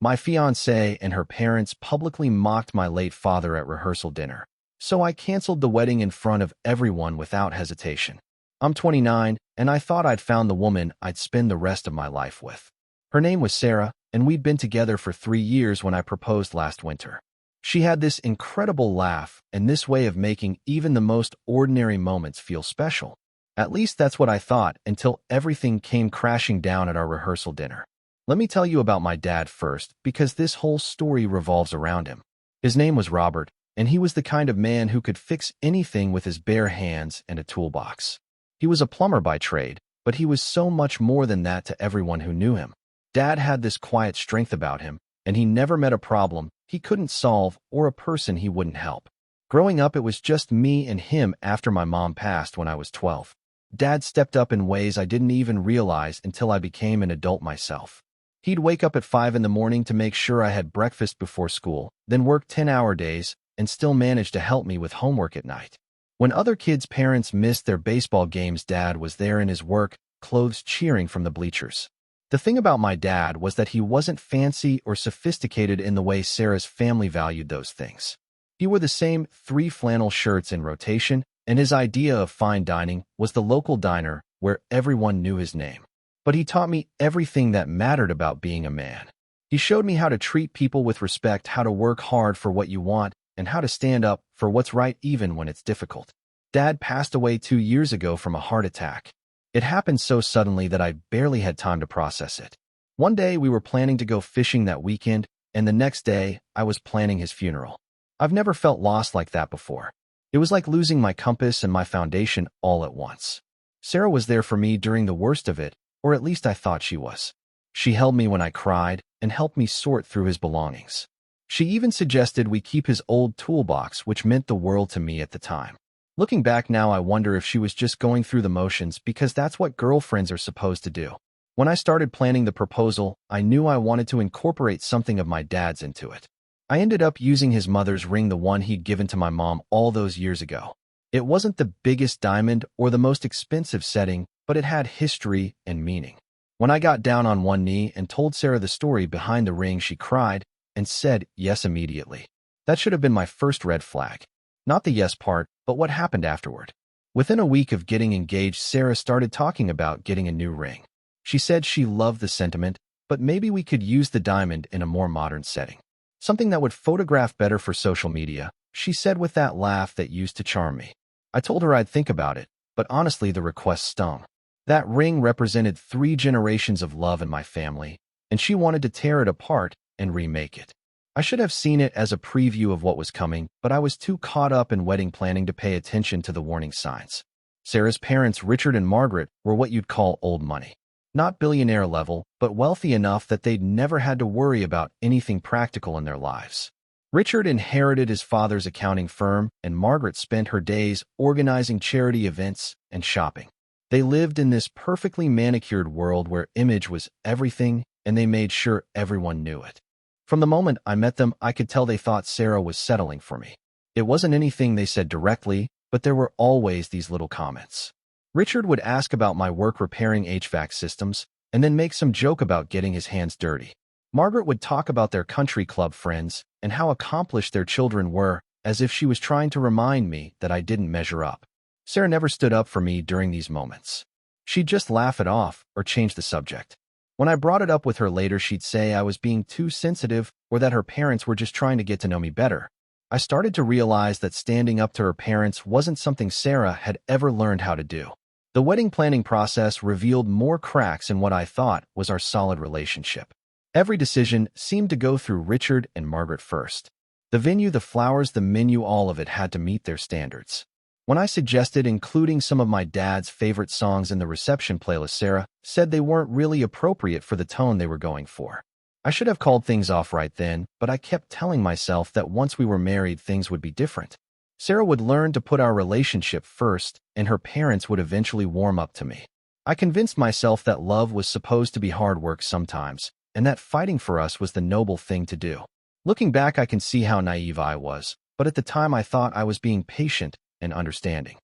My fiancée and her parents publicly mocked my late father at rehearsal dinner, so I canceled the wedding in front of everyone without hesitation. I'm 29, and I thought I'd found the woman I'd spend the rest of my life with. Her name was Sarah, and we'd been together for 3 years when I proposed last winter. She had this incredible laugh and this way of making even the most ordinary moments feel special. At least that's what I thought until everything came crashing down at our rehearsal dinner. Let me tell you about my dad first, because this whole story revolves around him. His name was Robert, and he was the kind of man who could fix anything with his bare hands and a toolbox. He was a plumber by trade, but he was so much more than that to everyone who knew him. Dad had this quiet strength about him, and he never met a problem he couldn't solve or a person he wouldn't help. Growing up, it was just me and him after my mom passed when I was 12. Dad stepped up in ways I didn't even realize until I became an adult myself. He'd wake up at 5 in the morning to make sure I had breakfast before school, then work 10-hour days, and still manage to help me with homework at night. When other kids' parents missed their baseball games, Dad was there in his work clothes cheering from the bleachers. The thing about my dad was that he wasn't fancy or sophisticated in the way Sarah's family valued those things. He wore the same 3 flannel shirts in rotation, and his idea of fine dining was the local diner where everyone knew his name. But he taught me everything that mattered about being a man. He showed me how to treat people with respect, how to work hard for what you want, and how to stand up for what's right even when it's difficult. Dad passed away 2 years ago from a heart attack. It happened so suddenly that I barely had time to process it. One day we were planning to go fishing that weekend, and the next day I was planning his funeral. I've never felt lost like that before. It was like losing my compass and my foundation all at once. Sarah was there for me during the worst of it, or at least I thought she was. She held me when I cried and helped me sort through his belongings. She even suggested we keep his old toolbox, which meant the world to me at the time. Looking back now, I wonder if she was just going through the motions, because that's what girlfriends are supposed to do. When I started planning the proposal, I knew I wanted to incorporate something of my dad's into it. I ended up using his mother's ring, the one he'd given to my mom all those years ago. It wasn't the biggest diamond or the most expensive setting, but it had history and meaning. When I got down on one knee and told Sarah the story behind the ring, she cried and said yes immediately. That should have been my first red flag. Not the yes part, but what happened afterward. Within a week of getting engaged, Sarah started talking about getting a new ring. She said she loved the sentiment, but maybe we could use the diamond in a more modern setting. Something that would photograph better for social media, she said with that laugh that used to charm me. I told her I'd think about it, but honestly the request stung. That ring represented 3 generations of love in my family, and she wanted to tear it apart and remake it. I should have seen it as a preview of what was coming, but I was too caught up in wedding planning to pay attention to the warning signs. Sarah's parents, Richard and Margaret, were what you'd call old money. Not billionaire level, but wealthy enough that they'd never had to worry about anything practical in their lives. Richard inherited his father's accounting firm, and Margaret spent her days organizing charity events and shopping. They lived in this perfectly manicured world where image was everything, and they made sure everyone knew it. From the moment I met them, I could tell they thought Sarah was settling for me. It wasn't anything they said directly, but there were always these little comments. Richard would ask about my work repairing HVAC systems, and then make some joke about getting his hands dirty. Margaret would talk about their country club friends and how accomplished their children were, as if she was trying to remind me that I didn't measure up. Sarah never stood up for me during these moments. She'd just laugh it off or change the subject. When I brought it up with her later, she'd say I was being too sensitive or that her parents were just trying to get to know me better. I started to realize that standing up to her parents wasn't something Sarah had ever learned how to do. The wedding planning process revealed more cracks in what I thought was our solid relationship. Every decision seemed to go through Richard and Margaret first. The venue, the flowers, the menu, all of it had to meet their standards. When I suggested including some of my dad's favorite songs in the reception playlist, Sarah said they weren't really appropriate for the tone they were going for. I should have called things off right then, but I kept telling myself that once we were married, things would be different. Sarah would learn to put our relationship first, and her parents would eventually warm up to me. I convinced myself that love was supposed to be hard work sometimes, and that fighting for us was the noble thing to do. Looking back, I can see how naive I was, but at the time I thought I was being patient and understanding.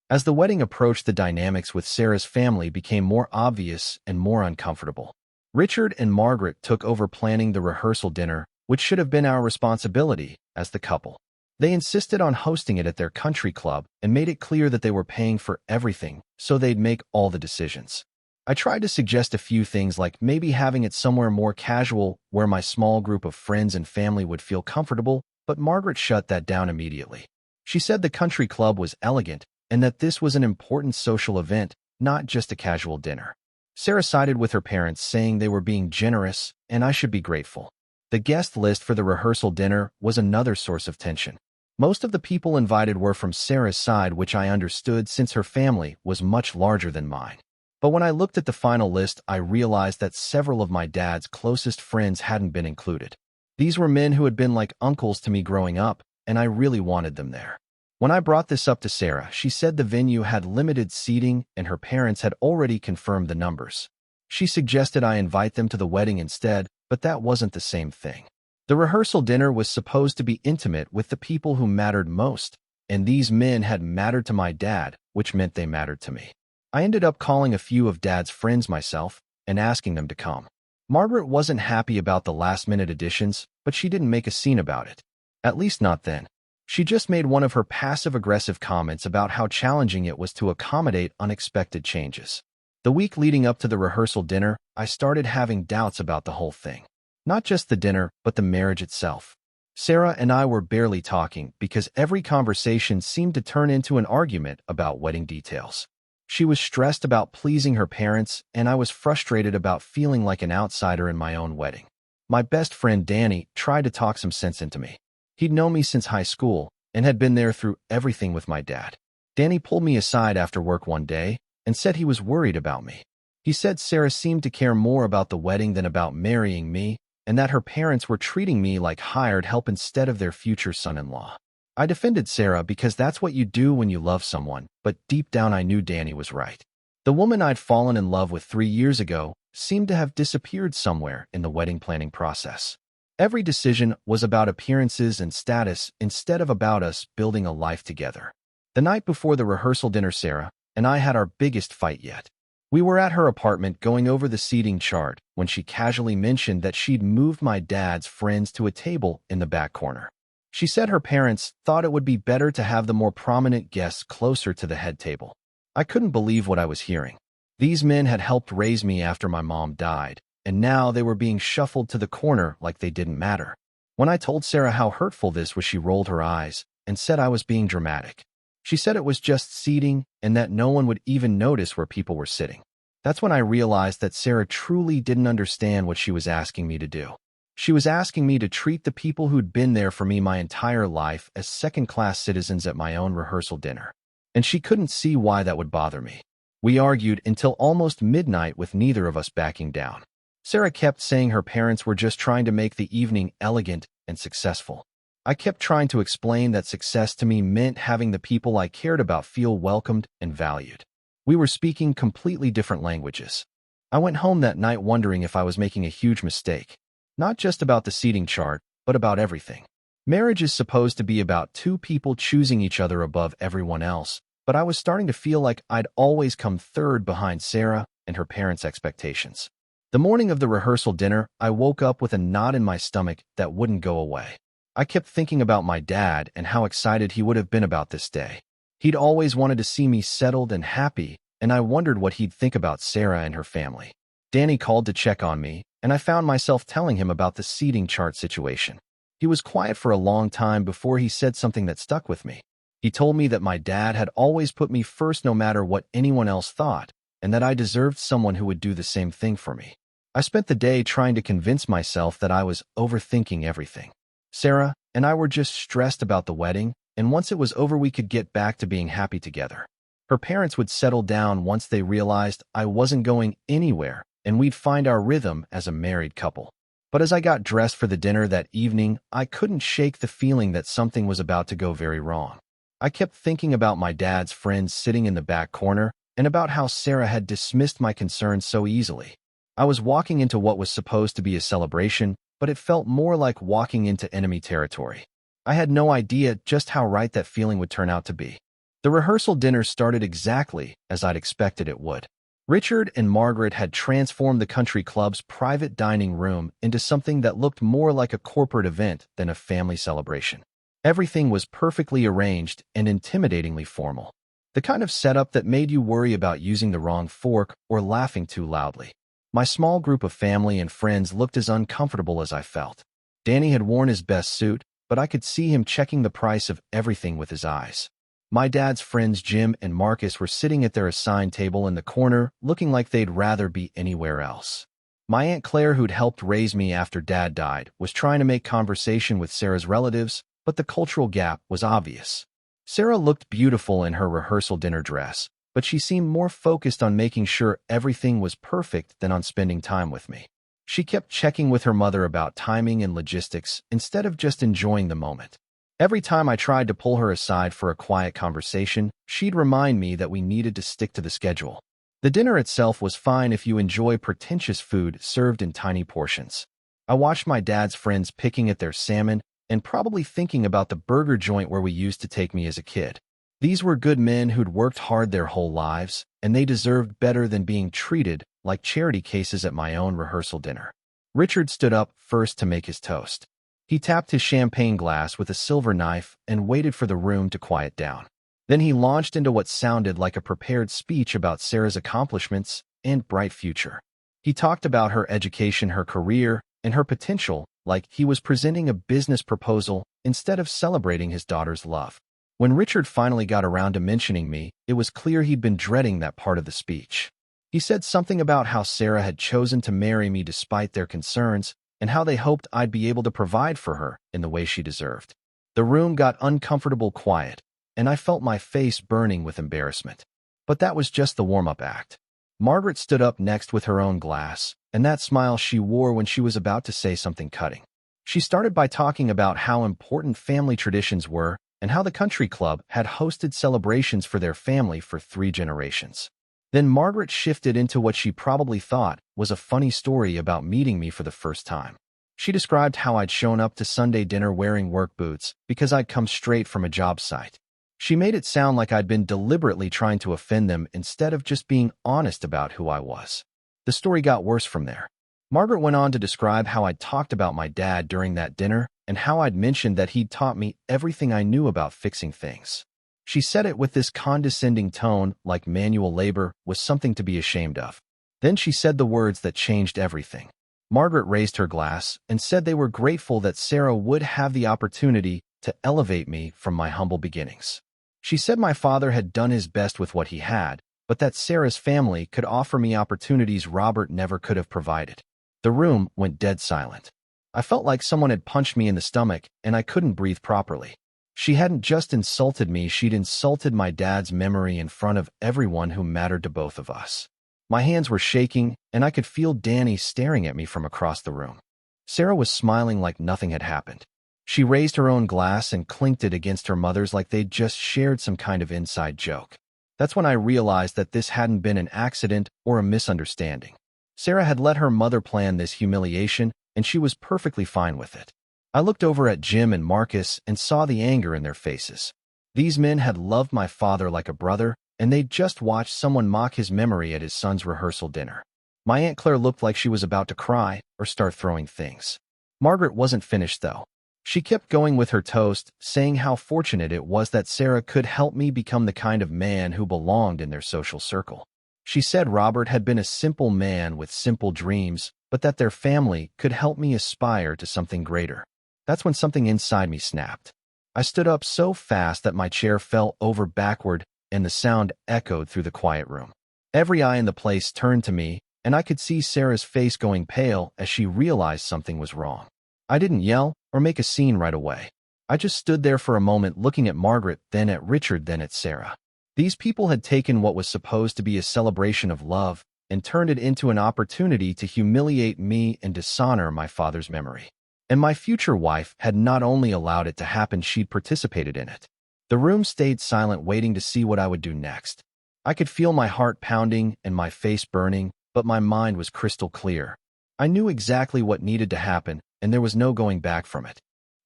As the wedding approached, the dynamics with Sarah's family became more obvious and more uncomfortable. Richard and Margaret took over planning the rehearsal dinner, which should have been our responsibility as the couple. They insisted on hosting it at their country club and made it clear that they were paying for everything, so they'd make all the decisions. I tried to suggest a few things like maybe having it somewhere more casual where my small group of friends and family would feel comfortable, but Margaret shut that down immediately. She said the country club was elegant and that this was an important social event, not just a casual dinner. Sarah sided with her parents, saying they were being generous and I should be grateful. The guest list for the rehearsal dinner was another source of tension. Most of the people invited were from Sarah's side, which I understood since her family was much larger than mine. But when I looked at the final list, I realized that several of my dad's closest friends hadn't been included. These were men who had been like uncles to me growing up, and I really wanted them there. When I brought this up to Sarah, she said the venue had limited seating and her parents had already confirmed the numbers. She suggested I invite them to the wedding instead, but that wasn't the same thing. The rehearsal dinner was supposed to be intimate with the people who mattered most, and these men had mattered to my dad, which meant they mattered to me. I ended up calling a few of Dad's friends myself and asking them to come. Margaret wasn't happy about the last-minute additions, but she didn't make a scene about it. At least not then. She just made one of her passive-aggressive comments about how challenging it was to accommodate unexpected changes. The week leading up to the rehearsal dinner, I started having doubts about the whole thing. Not just the dinner, but the marriage itself. Sarah and I were barely talking because every conversation seemed to turn into an argument about wedding details. She was stressed about pleasing her parents, and I was frustrated about feeling like an outsider in my own wedding. My best friend Danny tried to talk some sense into me. He'd known me since high school and had been there through everything with my dad. Danny pulled me aside after work one day and said he was worried about me. He said Sarah seemed to care more about the wedding than about marrying me, and that her parents were treating me like hired help instead of their future son-in-law. I defended Sarah because that's what you do when you love someone, but deep down I knew Danny was right. The woman I'd fallen in love with 3 years ago seemed to have disappeared somewhere in the wedding planning process. Every decision was about appearances and status instead of about us building a life together. The night before the rehearsal dinner, Sarah and I had our biggest fight yet. We were at her apartment going over the seating chart when she casually mentioned that she'd moved my dad's friends to a table in the back corner. She said her parents thought it would be better to have the more prominent guests closer to the head table. I couldn't believe what I was hearing. These men had helped raise me after my mom died, and now they were being shuffled to the corner like they didn't matter. When I told Sarah how hurtful this was, she rolled her eyes and said I was being dramatic. She said it was just seating and that no one would even notice where people were sitting. That's when I realized that Sarah truly didn't understand what she was asking me to do. She was asking me to treat the people who'd been there for me my entire life as second-class citizens at my own rehearsal dinner. And she couldn't see why that would bother me. We argued until almost midnight with neither of us backing down. Sarah kept saying her parents were just trying to make the evening elegant and successful. I kept trying to explain that success to me meant having the people I cared about feel welcomed and valued. We were speaking completely different languages. I went home that night wondering if I was making a huge mistake. Not just about the seating chart, but about everything. Marriage is supposed to be about two people choosing each other above everyone else, but I was starting to feel like I'd always come third behind Sarah and her parents' expectations. The morning of the rehearsal dinner, I woke up with a knot in my stomach that wouldn't go away. I kept thinking about my dad and how excited he would have been about this day. He'd always wanted to see me settled and happy, and I wondered what he'd think about Sarah and her family. Danny called to check on me, and I found myself telling him about the seating chart situation. He was quiet for a long time before he said something that stuck with me. He told me that my dad had always put me first no matter what anyone else thought, and that I deserved someone who would do the same thing for me. I spent the day trying to convince myself that I was overthinking everything. Sarah and I were just stressed about the wedding, and once it was over we could get back to being happy together. Her parents would settle down once they realized I wasn't going anywhere, and we'd find our rhythm as a married couple. But as I got dressed for the dinner that evening, I couldn't shake the feeling that something was about to go very wrong. I kept thinking about my dad's friends sitting in the back corner and about how Sarah had dismissed my concerns so easily. I was walking into what was supposed to be a celebration, but it felt more like walking into enemy territory. I had no idea just how right that feeling would turn out to be. The rehearsal dinner started exactly as I'd expected it would. Richard and Margaret had transformed the country club's private dining room into something that looked more like a corporate event than a family celebration. Everything was perfectly arranged and intimidatingly formal. The kind of setup that made you worry about using the wrong fork or laughing too loudly. My small group of family and friends looked as uncomfortable as I felt. Danny had worn his best suit, but I could see him checking the price of everything with his eyes. My dad's friends Jim and Marcus were sitting at their assigned table in the corner, looking like they'd rather be anywhere else. My Aunt Claire, who'd helped raise me after Dad died, was trying to make conversation with Sarah's relatives, but the cultural gap was obvious. Sarah looked beautiful in her rehearsal dinner dress, but she seemed more focused on making sure everything was perfect than on spending time with me. She kept checking with her mother about timing and logistics instead of just enjoying the moment. Every time I tried to pull her aside for a quiet conversation, she'd remind me that we needed to stick to the schedule. The dinner itself was fine if you enjoy pretentious food served in tiny portions. I watched my dad's friends picking at their salmon and probably thinking about the burger joint where we used to take me as a kid. These were good men who'd worked hard their whole lives, and they deserved better than being treated like charity cases at my own rehearsal dinner. Richard stood up first to make his toast. He tapped his champagne glass with a silver knife and waited for the room to quiet down. Then he launched into what sounded like a prepared speech about Sarah's accomplishments and bright future. He talked about her education, her career, and her potential like he was presenting a business proposal instead of celebrating his daughter's love. When Richard finally got around to mentioning me, it was clear he'd been dreading that part of the speech. He said something about how Sarah had chosen to marry me despite their concerns, and how they hoped I'd be able to provide for her in the way she deserved. The room got uncomfortable quiet, and I felt my face burning with embarrassment. But that was just the warm-up act. Margaret stood up next with her own glass, and that smile she wore when she was about to say something cutting. She started by talking about how important family traditions were and how the country club had hosted celebrations for their family for 3 generations. Then Margaret shifted into what she probably thought was a funny story about meeting me for the first time. She described how I'd shown up to Sunday dinner wearing work boots because I'd come straight from a job site. She made it sound like I'd been deliberately trying to offend them instead of just being honest about who I was. The story got worse from there. Margaret went on to describe how I'd talked about my dad during that dinner and how I'd mentioned that he'd taught me everything I knew about fixing things. She said it with this condescending tone, like manual labor was something to be ashamed of. Then she said the words that changed everything. Margaret raised her glass and said they were grateful that Sarah would have the opportunity to elevate me from my humble beginnings. She said my father had done his best with what he had, but that Sarah's family could offer me opportunities Robert never could have provided. The room went dead silent. I felt like someone had punched me in the stomach, and I couldn't breathe properly. She hadn't just insulted me, she'd insulted my dad's memory in front of everyone who mattered to both of us. My hands were shaking, and I could feel Danny staring at me from across the room. Sarah was smiling like nothing had happened. She raised her own glass and clinked it against her mother's like they'd just shared some kind of inside joke. That's when I realized that this hadn't been an accident or a misunderstanding. Sarah had let her mother plan this humiliation, and she was perfectly fine with it. I looked over at Jim and Marcus and saw the anger in their faces. These men had loved my father like a brother, and they'd just watched someone mock his memory at his son's rehearsal dinner. My Aunt Claire looked like she was about to cry or start throwing things. Margaret wasn't finished, though. She kept going with her toast, saying how fortunate it was that Sarah could help me become the kind of man who belonged in their social circle. She said Robert had been a simple man with simple dreams, but that their family could help me aspire to something greater. That's when something inside me snapped. I stood up so fast that my chair fell over backward, and the sound echoed through the quiet room. Every eye in the place turned to me, and I could see Sarah's face going pale as she realized something was wrong. I didn't yell or make a scene right away. I just stood there for a moment looking at Margaret, then at Richard, then at Sarah. These people had taken what was supposed to be a celebration of love and turned it into an opportunity to humiliate me and dishonor my father's memory. And my future wife had not only allowed it to happen, she'd participated in it. The room stayed silent, waiting to see what I would do next. I could feel my heart pounding and my face burning, but my mind was crystal clear. I knew exactly what needed to happen, and there was no going back from it.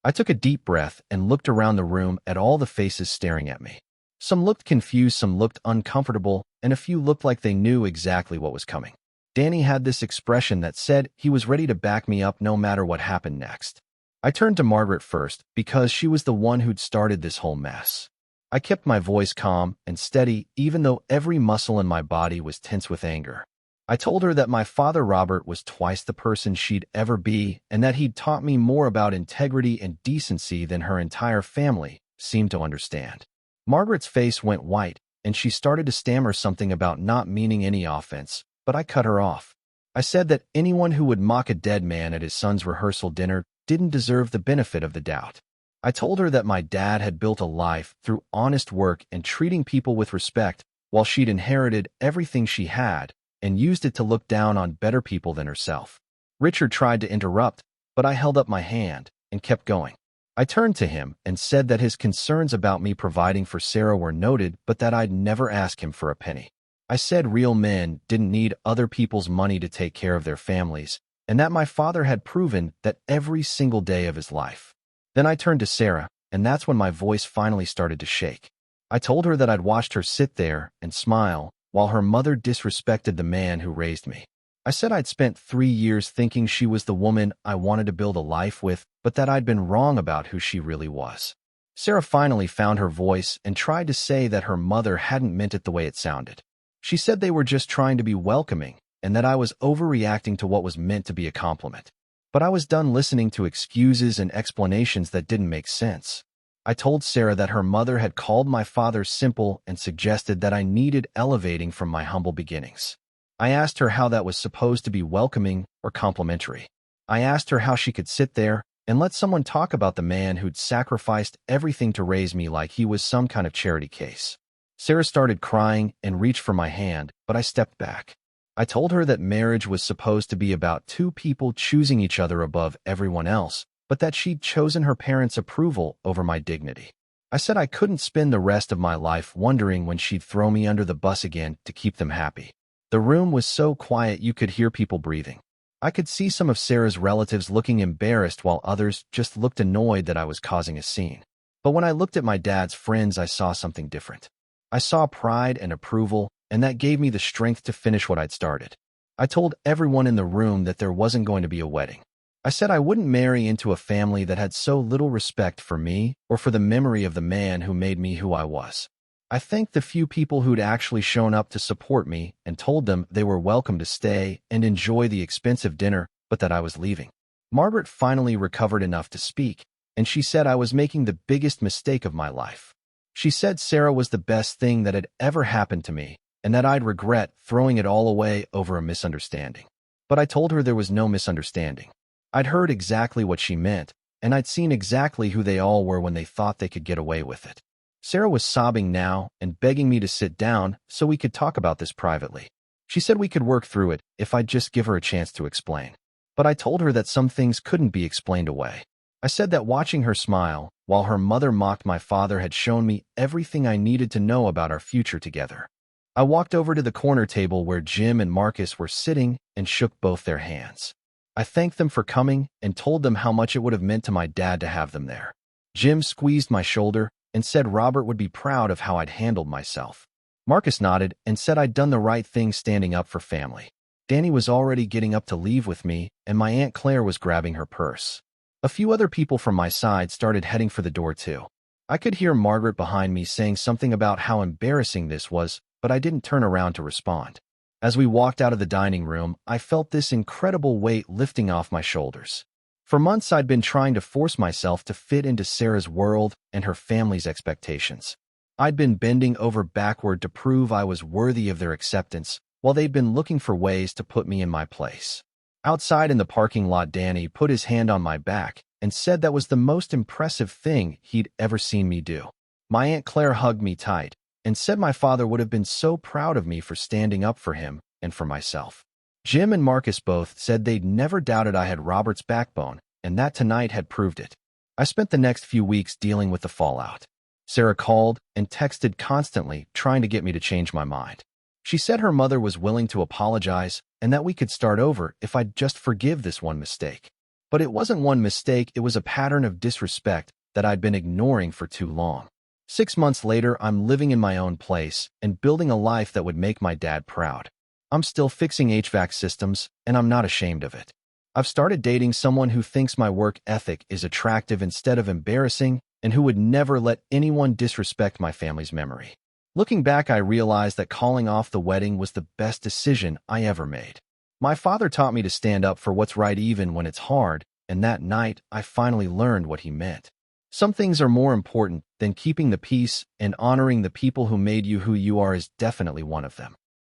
I took a deep breath and looked around the room at all the faces staring at me. Some looked confused, some looked uncomfortable, and a few looked like they knew exactly what was coming. Danny had this expression that said he was ready to back me up no matter what happened next. I turned to Margaret first because she was the one who'd started this whole mess. I kept my voice calm and steady even though every muscle in my body was tense with anger. I told her that my father Robert was twice the person she'd ever be and that he'd taught me more about integrity and decency than her entire family seemed to understand. Margaret's face went white, and she started to stammer something about not meaning any offense, but I cut her off. I said that anyone who would mock a dead man at his son's rehearsal dinner didn't deserve the benefit of the doubt. I told her that my dad had built a life through honest work and treating people with respect, while she'd inherited everything she had and used it to look down on better people than herself. Richard tried to interrupt, but I held up my hand and kept going. I turned to him and said that his concerns about me providing for Sarah were noted, but that I'd never ask him for a penny. I said real men didn't need other people's money to take care of their families, and that my father had proven that every single day of his life. Then I turned to Sarah, and that's when my voice finally started to shake. I told her that I'd watched her sit there and smile while her mother disrespected the man who raised me. I said I'd spent 3 years thinking she was the woman I wanted to build a life with, but that I'd been wrong about who she really was. Sarah finally found her voice and tried to say that her mother hadn't meant it the way it sounded. She said they were just trying to be welcoming and that I was overreacting to what was meant to be a compliment. But I was done listening to excuses and explanations that didn't make sense. I told Sarah that her mother had called my father simple and suggested that I needed elevating from my humble beginnings. I asked her how that was supposed to be welcoming or complimentary. I asked her how she could sit there and let someone talk about the man who'd sacrificed everything to raise me like he was some kind of charity case. Sarah started crying and reached for my hand, but I stepped back. I told her that marriage was supposed to be about two people choosing each other above everyone else, but that she'd chosen her parents' approval over my dignity. I said I couldn't spend the rest of my life wondering when she'd throw me under the bus again to keep them happy. The room was so quiet you could hear people breathing. I could see some of Sarah's relatives looking embarrassed while others just looked annoyed that I was causing a scene. But when I looked at my dad's friends, I saw something different. I saw pride and approval, and that gave me the strength to finish what I'd started. I told everyone in the room that there wasn't going to be a wedding. I said I wouldn't marry into a family that had so little respect for me or for the memory of the man who made me who I was. I thanked the few people who'd actually shown up to support me and told them they were welcome to stay and enjoy the expensive dinner, but that I was leaving. Margaret finally recovered enough to speak, and she said I was making the biggest mistake of my life. She said Sarah was the best thing that had ever happened to me, and that I'd regret throwing it all away over a misunderstanding. But I told her there was no misunderstanding. I'd heard exactly what she meant, and I'd seen exactly who they all were when they thought they could get away with it. Sarah was sobbing now and begging me to sit down so we could talk about this privately. She said we could work through it if I'd just give her a chance to explain. But I told her that some things couldn't be explained away. I said that watching her smile while her mother mocked my father had shown me everything I needed to know about our future together. I walked over to the corner table where Jim and Marcus were sitting and shook both their hands. I thanked them for coming and told them how much it would have meant to my dad to have them there. Jim squeezed my shoulder and said Robert would be proud of how I'd handled myself. Marcus nodded and said I'd done the right thing standing up for family. Danny was already getting up to leave with me, and my Aunt Claire was grabbing her purse. A few other people from my side started heading for the door too. I could hear Margaret behind me saying something about how embarrassing this was, but I didn't turn around to respond. As we walked out of the dining room, I felt this incredible weight lifting off my shoulders. For months, I'd been trying to force myself to fit into Sarah's world and her family's expectations. I'd been bending over backward to prove I was worthy of their acceptance, while they'd been looking for ways to put me in my place. Outside in the parking lot, Danny put his hand on my back and said that was the most impressive thing he'd ever seen me do. My Aunt Claire hugged me tight and said my father would have been so proud of me for standing up for him and for myself. Jim and Marcus both said they'd never doubted I had Robert's backbone, and that tonight had proved it. I spent the next few weeks dealing with the fallout. Sarah called and texted constantly, trying to get me to change my mind. She said her mother was willing to apologize and that we could start over if I'd just forgive this one mistake. But it wasn't one mistake, it was a pattern of disrespect that I'd been ignoring for too long. 6 months later, I'm living in my own place and building a life that would make my dad proud. I'm still fixing HVAC systems, and I'm not ashamed of it. I've started dating someone who thinks my work ethic is attractive instead of embarrassing, and who would never let anyone disrespect my family's memory. Looking back, I realized that calling off the wedding was the best decision I ever made. My father taught me to stand up for what's right even when it's hard, and that night, I finally learned what he meant. Some things are more important than keeping the peace, and honoring the people who made you who you are is definitely one of them.